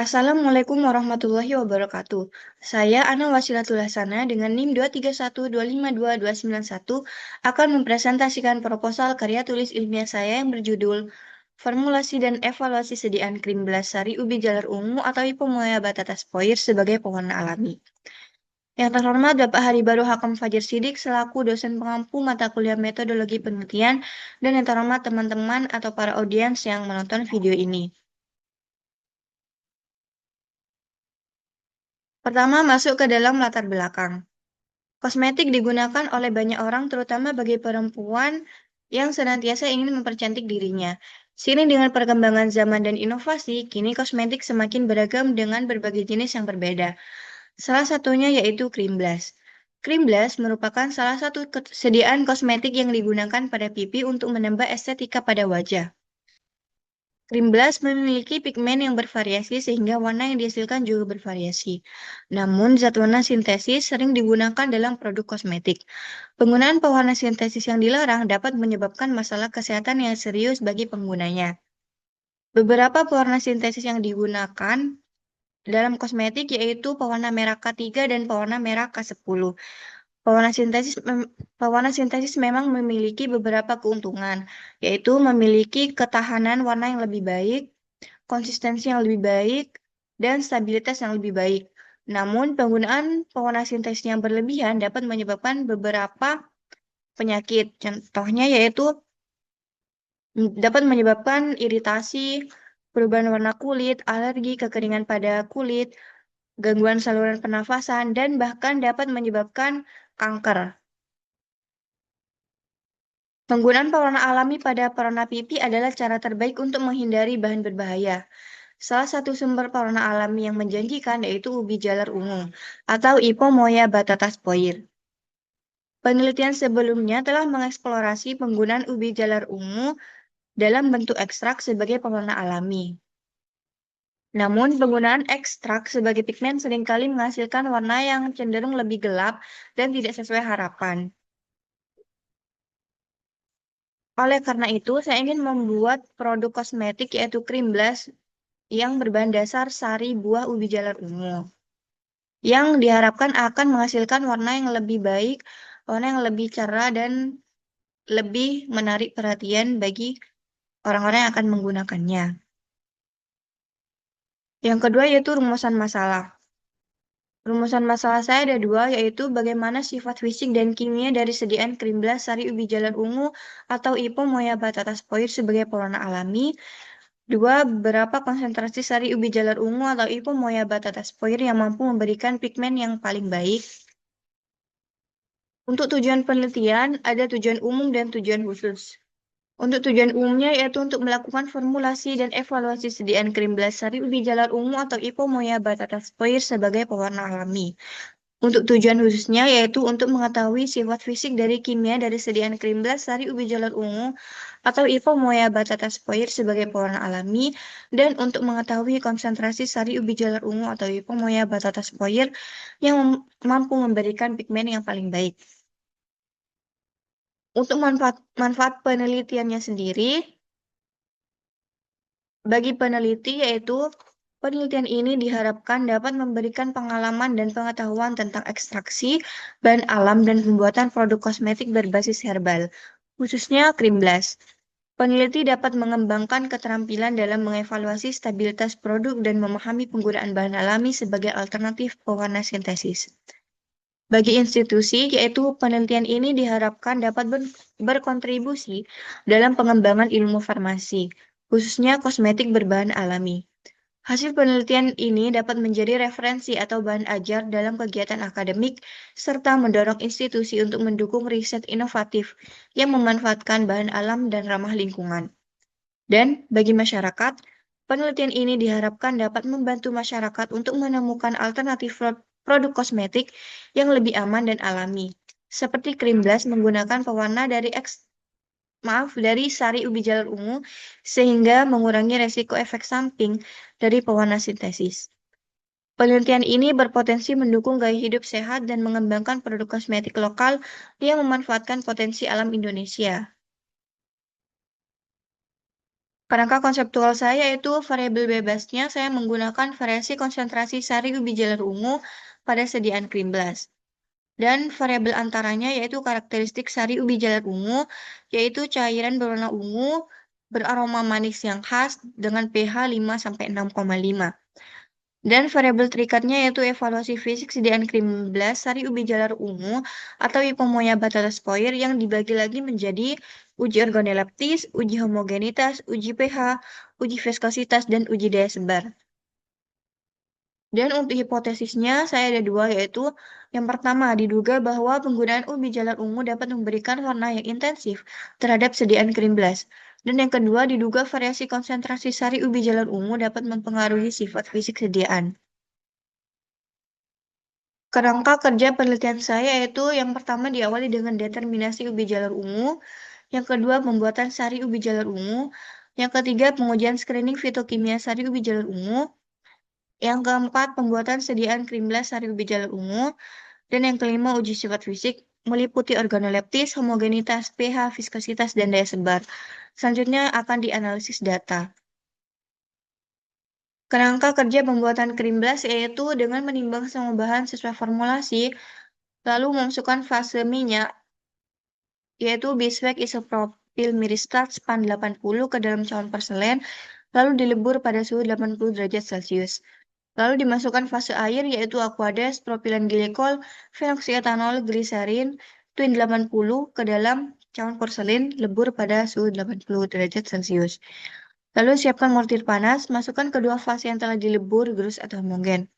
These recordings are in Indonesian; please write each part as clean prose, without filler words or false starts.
Assalamualaikum warahmatullahi wabarakatuh. Saya Ana Wasilatul Hasana dengan NIM 231252291 akan mempresentasikan proposal karya tulis ilmiah saya yang berjudul Formulasi dan Evaluasi Sediaan Krim Belas Sari Ubi Jalar Ungu atau Ipomoea batata spoir sebagai pewarna alami. Yang terhormat Bapak Hari Baru Hakam Fajar Sidik selaku dosen pengampu mata kuliah metodologi penelitian dan yang terhormat teman-teman atau para audiens yang menonton video ini. Pertama, masuk ke dalam latar belakang. Kosmetik digunakan oleh banyak orang, terutama bagi perempuan yang senantiasa ingin mempercantik dirinya. Seiring dengan perkembangan zaman dan inovasi, kini kosmetik semakin beragam dengan berbagai jenis yang berbeda. Salah satunya yaitu krim blush. Krim blush merupakan salah satu kesediaan kosmetik yang digunakan pada pipi untuk menambah estetika pada wajah. Krim blush memiliki pigmen yang bervariasi sehingga warna yang dihasilkan juga bervariasi. Namun, zat warna sintesis sering digunakan dalam produk kosmetik. Penggunaan pewarna sintesis yang dilarang dapat menyebabkan masalah kesehatan yang serius bagi penggunanya. Beberapa pewarna sintesis yang digunakan dalam kosmetik yaitu pewarna merah K3 dan pewarna merah K10. Pewarna sintesis memang memiliki beberapa keuntungan, yaitu memiliki ketahanan warna yang lebih baik, konsistensi yang lebih baik, dan stabilitas yang lebih baik. Namun, penggunaan pewarna sintesis yang berlebihan dapat menyebabkan beberapa penyakit. Contohnya yaitu dapat menyebabkan iritasi, perubahan warna kulit, alergi, kekeringan pada kulit, gangguan saluran pernafasan, dan bahkan dapat menyebabkan kanker. Penggunaan pewarna alami pada pewarna pipi adalah cara terbaik untuk menghindari bahan berbahaya. Salah satu sumber pewarna alami yang menjanjikan yaitu ubi jalar ungu atau Ipomoea batata spoir. Penelitian sebelumnya telah mengeksplorasi penggunaan ubi jalar ungu dalam bentuk ekstrak sebagai pewarna alami. Namun, penggunaan ekstrak sebagai pigmen seringkali menghasilkan warna yang cenderung lebih gelap dan tidak sesuai harapan. Oleh karena itu, saya ingin membuat produk kosmetik yaitu krim blush yang berbahan dasar sari buah ubi jalar ungu, yang diharapkan akan menghasilkan warna yang lebih baik, warna yang lebih cerah, dan lebih menarik perhatian bagi orang-orang yang akan menggunakannya. Yang kedua yaitu rumusan masalah. Rumusan masalah saya ada dua, yaitu bagaimana sifat fisik dan kimia dari sediaan krim blush sari ubi jalar ungu atau Ipomoea batata spoir sebagai pewarna alami. Dua, berapa konsentrasi sari ubi jalar ungu atau Ipomoea batata spoir yang mampu memberikan pigmen yang paling baik. Untuk tujuan penelitian, ada tujuan umum dan tujuan khusus. Untuk tujuan umumnya yaitu untuk melakukan formulasi dan evaluasi sediaan krim blush sari ubi jalar ungu atau Ipomoea batata spoir sebagai pewarna alami. Untuk tujuan khususnya yaitu untuk mengetahui sifat fisik dari kimia dari sediaan krim blush sari ubi jalar ungu atau Ipomoea batata spoir sebagai pewarna alami dan untuk mengetahui konsentrasi sari ubi jalar ungu atau Ipomoea batata spoir yang mampu memberikan pigmen yang paling baik. Untuk manfaat penelitiannya sendiri, bagi peneliti yaitu penelitian ini diharapkan dapat memberikan pengalaman dan pengetahuan tentang ekstraksi, bahan alam, dan pembuatan produk kosmetik berbasis herbal, khususnya krim blush. Peneliti dapat mengembangkan keterampilan dalam mengevaluasi stabilitas produk dan memahami penggunaan bahan alami sebagai alternatif pewarna sintesis. Bagi institusi, yaitu penelitian ini diharapkan dapat berkontribusi dalam pengembangan ilmu farmasi, khususnya kosmetik berbahan alami. Hasil penelitian ini dapat menjadi referensi atau bahan ajar dalam kegiatan akademik, serta mendorong institusi untuk mendukung riset inovatif yang memanfaatkan bahan alam dan ramah lingkungan. Dan bagi masyarakat, penelitian ini diharapkan dapat membantu masyarakat untuk menemukan alternatif produk kosmetik yang lebih aman dan alami, seperti krim blush menggunakan pewarna dari sari ubi jalar ungu sehingga mengurangi resiko efek samping dari pewarna sintesis. Penelitian ini berpotensi mendukung gaya hidup sehat dan mengembangkan produk kosmetik lokal yang memanfaatkan potensi alam Indonesia. Kerangka konseptual saya itu variabel bebasnya saya menggunakan variasi konsentrasi sari ubi jalar ungu pada sediaan krim blas. Dan variabel antaranya yaitu karakteristik sari ubi jalar ungu, yaitu cairan berwarna ungu, beraroma manis yang khas dengan pH 5-6,5. Dan variabel terikatnya yaitu evaluasi fisik sediaan krim blas sari ubi jalar ungu atau hipomoea Batatas Poyer yang dibagi lagi menjadi uji organoleptis, uji homogenitas, uji pH, uji viskositas, dan uji daya sebar. Dan untuk hipotesisnya saya ada dua, yaitu yang pertama diduga bahwa penggunaan ubi jalar ungu dapat memberikan warna yang intensif terhadap sediaan krim blas. Dan yang kedua diduga variasi konsentrasi sari ubi jalar ungu dapat mempengaruhi sifat fisik sediaan. Kerangka kerja penelitian saya yaitu yang pertama diawali dengan determinasi ubi jalar ungu, yang kedua pembuatan sari ubi jalar ungu, yang ketiga pengujian screening fitokimia sari ubi jalar ungu, yang keempat pembuatan sediaan krim blas sari ubi jalar ungu, dan yang kelima uji sifat fisik meliputi organoleptis, homogenitas, pH, viskositas, dan daya sebar. Selanjutnya akan dianalisis data. Kerangka kerja pembuatan krim blas yaitu dengan menimbang semua bahan sesuai formulasi, lalu memasukkan fase minyak, yaitu biswek isopropil miristat span 80 ke dalam cawan porselen, lalu dilebur pada suhu 80 derajat Celcius. Lalu dimasukkan fase air, yaitu aquades, propilen glikol, fenoksietanol, gliserin, twin 80 ke dalam cawan porselen, lebur pada suhu 80 derajat Celcius. Lalu siapkan mortir panas, masukkan kedua fase yang telah dilebur, gerus atau homogen.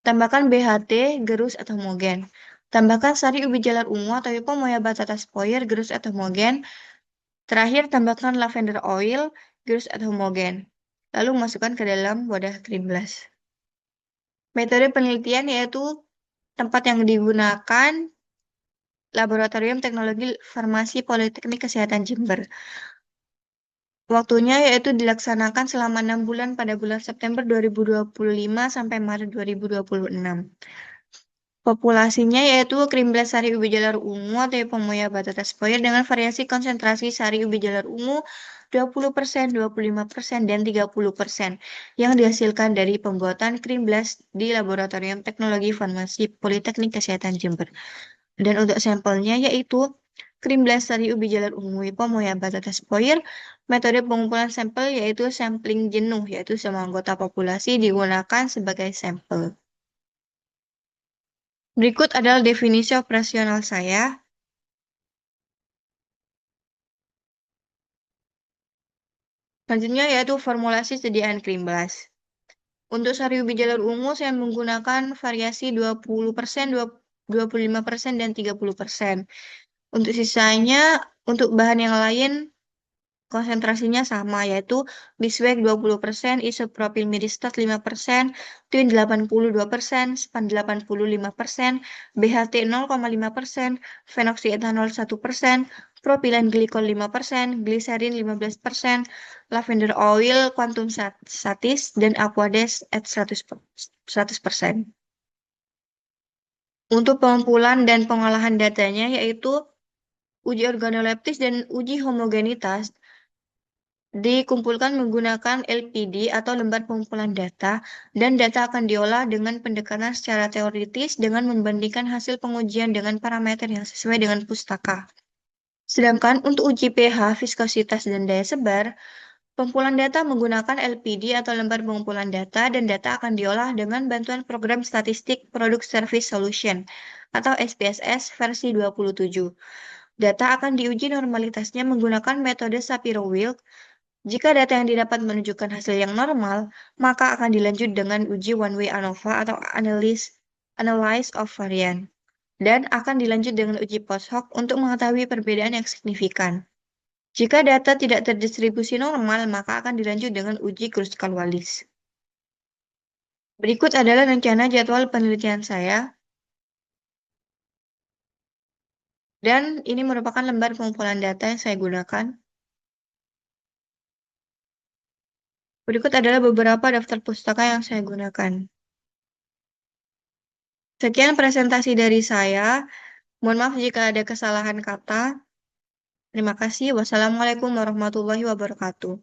Tambahkan BHT, gerus atau homogen. Tambahkan sari ubi jalar ungu atau hipomoea Batatas Poyer, gerus atau homogen. Terakhir, tambahkan lavender oil, gerus atau homogen. Lalu masukkan ke dalam wadah krim blas. Metode penelitian yaitu tempat yang digunakan Laboratorium Teknologi Farmasi Politeknik Kesehatan Jember. Waktunya yaitu dilaksanakan selama 6 bulan pada bulan September 2025 sampai Maret 2026. Populasinya yaitu krim blas sari ubi jalar ungu atau hipomoea Batatas Poyer dengan variasi konsentrasi sari ubi jalar ungu 20%, 25%, dan 30% yang dihasilkan dari pembuatan krim blas di Laboratorium Teknologi Farmasi Politeknik Kesehatan Jember. Dan untuk sampelnya yaitu krim blas sari ubi jalar ungu hipomoea Batatas Poyer, metode pengumpulan sampel yaitu sampling jenuh, yaitu semua anggota populasi digunakan sebagai sampel. Berikut adalah definisi operasional saya. Selanjutnya yaitu formulasi sediaan krim blas. Untuk sari ubi jalar ungu saya menggunakan variasi 20%, 25%, dan 30%. Untuk sisanya, untuk bahan yang lain konsentrasinya sama, yaitu biswek 20%, isopropil miristat 5%, twin 82%, span 85%, BHT 0,5%, fenoksietanol 1%, propilen glikol 5%, gliserin 15%, lavender oil, quantum satis, dan aquades at 100%. Untuk pengumpulan dan pengolahan datanya yaitu uji organoleptis dan uji homogenitas dikumpulkan menggunakan LPD atau lembar pengumpulan data, dan data akan diolah dengan pendekatan secara teoritis dengan membandingkan hasil pengujian dengan parameter yang sesuai dengan pustaka. Sedangkan untuk uji pH, viskositas, dan daya sebar, pengumpulan data menggunakan LPD atau lembar pengumpulan data, dan data akan diolah dengan bantuan program statistik Product Service Solution atau SPSS versi 27. Data akan diuji normalitasnya menggunakan metode Shapiro-Wilk. Jika data yang didapat menunjukkan hasil yang normal, maka akan dilanjut dengan uji one-way ANOVA atau analysis of variant, dan akan dilanjut dengan uji post hoc untuk mengetahui perbedaan yang signifikan. Jika data tidak terdistribusi normal, maka akan dilanjut dengan uji Kruskal-Wallis. Berikut adalah rencana jadwal penelitian saya, dan ini merupakan lembar pengumpulan data yang saya gunakan. Berikut adalah beberapa daftar pustaka yang saya gunakan. Sekian presentasi dari saya. Mohon maaf jika ada kesalahan kata. Terima kasih. Wassalamualaikum warahmatullahi wabarakatuh.